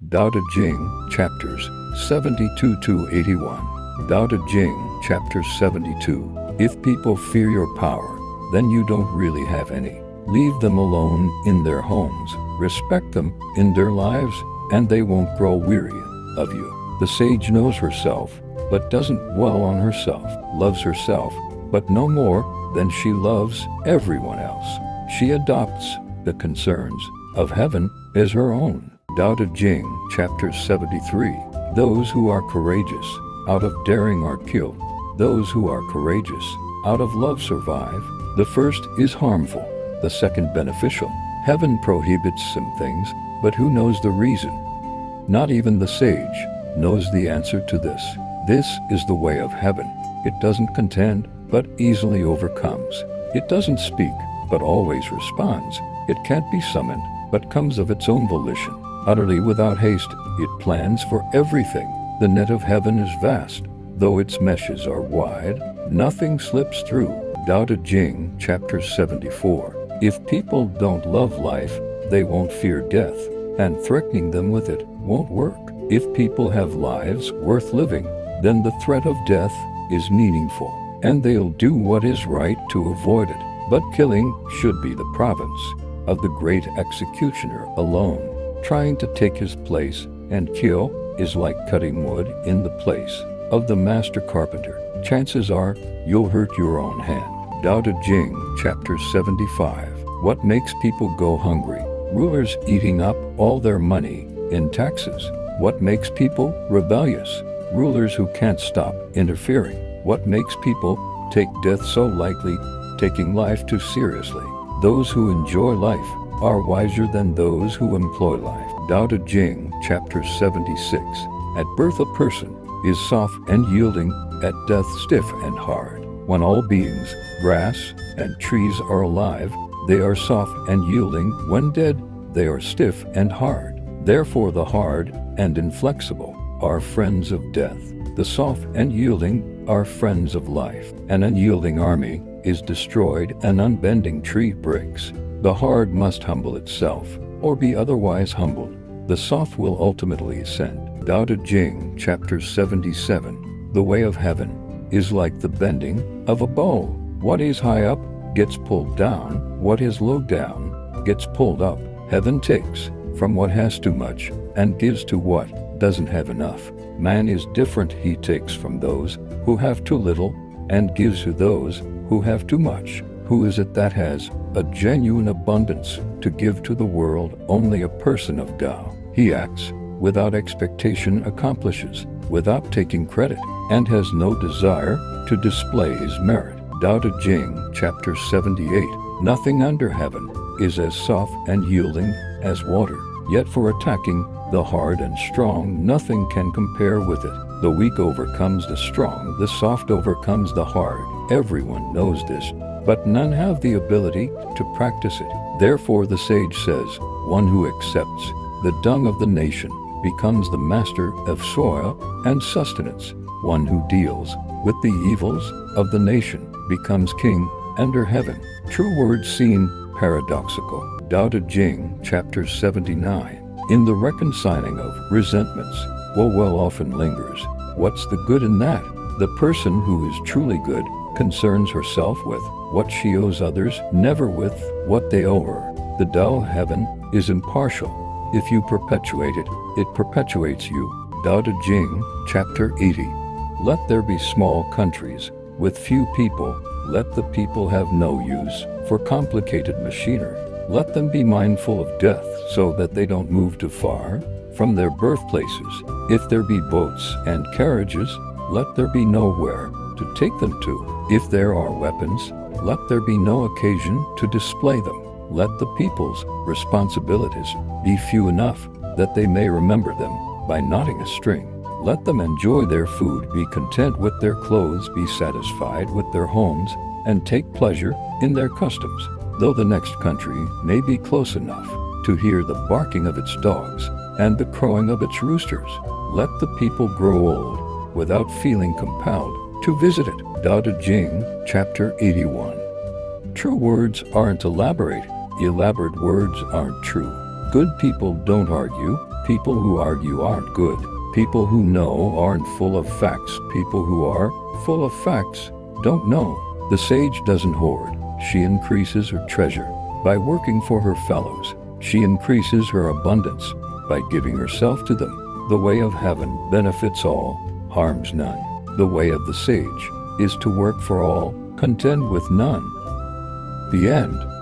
Dao De Jing, chapters 72 to 81. Dao De Jing, chapter 72. If people fear your power, then you don't really have any. Leave them alone in their homes, respect them in their lives, and they won't grow weary of you. The sage knows herself, but doesn't dwell on herself, loves herself, but no more than she loves everyone else. She adopts the concerns of heaven as her own. Dao De Jing, chapter 73. Those who are courageous out of daring are killed. Those who are courageous out of love survive. The first is harmful, the second beneficial. Heaven prohibits some things, but who knows the reason? Not even the sage knows the answer to this. This is the way of heaven. It doesn't contend, but easily overcomes. It doesn't speak, but always responds. It can't be summoned, but comes of its own volition. Utterly without haste, it plans for everything. The net of heaven is vast. Though its meshes are wide, nothing slips through. Dao De Jing, chapter 74. If people don't love life, they won't fear death, and threatening them with it won't work. If people have lives worth living, then the threat of death is meaningful, and they'll do what is right to avoid it. But killing should be the province of the great executioner alone. Trying to take his place and kill is like cutting wood in the place of the master carpenter. Chances are you'll hurt your own hand. Dao De Jing, chapter 75. What makes people go hungry? Rulers eating up all their money in taxes. What makes people rebellious? Rulers who can't stop interfering. What makes people take death so lightly, taking life too seriously? Those who enjoy life are wiser than those who employ life. Dao De Jing, chapter 76. At birth a person is soft and yielding, at death stiff and hard. When all beings, grass and trees are alive, they are soft and yielding. When dead, they are stiff and hard. Therefore the hard and inflexible are friends of death. The soft and yielding are friends of life. An unyielding army is destroyed, an unbending tree breaks. The hard must humble itself, or be otherwise humbled. The soft will ultimately ascend. Dao De Jing, chapter 77. The way of heaven is like the bending of a bow. What is high up gets pulled down. What is low down gets pulled up. Heaven takes from what has too much and gives to what doesn't have enough. Man is different. He takes from those who have too little and gives to those who have too much. Who is it that has a genuine abundance to give to the world? Only a person of Tao. He acts without expectation, accomplishes without taking credit, and has no desire to display his merit. Dao De Jing, chapter 78. Nothing under heaven is as soft and yielding as water, yet for attacking the hard and strong, nothing can compare with it. The weak overcomes the strong, the soft overcomes the hard. Everyone knows this, but none have the ability to practice it. Therefore the sage says, one who accepts the dung of the nation becomes the master of soil and sustenance. One who deals with the evils of the nation becomes king under heaven. True words seem paradoxical. Dao De Jing, chapter 79. In the reconciling of resentments, well often lingers. What's the good in that? The person who is truly good concerns herself with what she owes others, never with what they owe her. The Tao of heaven is impartial. If you perpetuate it, it perpetuates you. Dao De Jing, chapter 80. Let there be small countries with few people. Let the people have no use for complicated machinery. Let them be mindful of death so that they don't move too far from their birthplaces. If there be boats and carriages, let there be nowhere to take them to. If there are weapons, let there be no occasion to display them. Let the people's responsibilities be few enough that they may remember them by knotting a string. Let them enjoy their food, be content with their clothes, be satisfied with their homes, and take pleasure in their customs. Though the next country may be close enough to hear the barking of its dogs and the crowing of its roosters, let the people grow old without feeling compelled to visit it. Dao De Jing, chapter 81. True words aren't elaborate. Elaborate words aren't true. Good people don't argue. People who argue aren't good. People who know aren't full of facts. People who are full of facts don't know. The sage doesn't hoard. She increases her treasure. By working for her fellows, she increases her abundance. By giving herself to them, the way of heaven benefits all, harms none. The way of the sage is to work for all, contend with none. The end.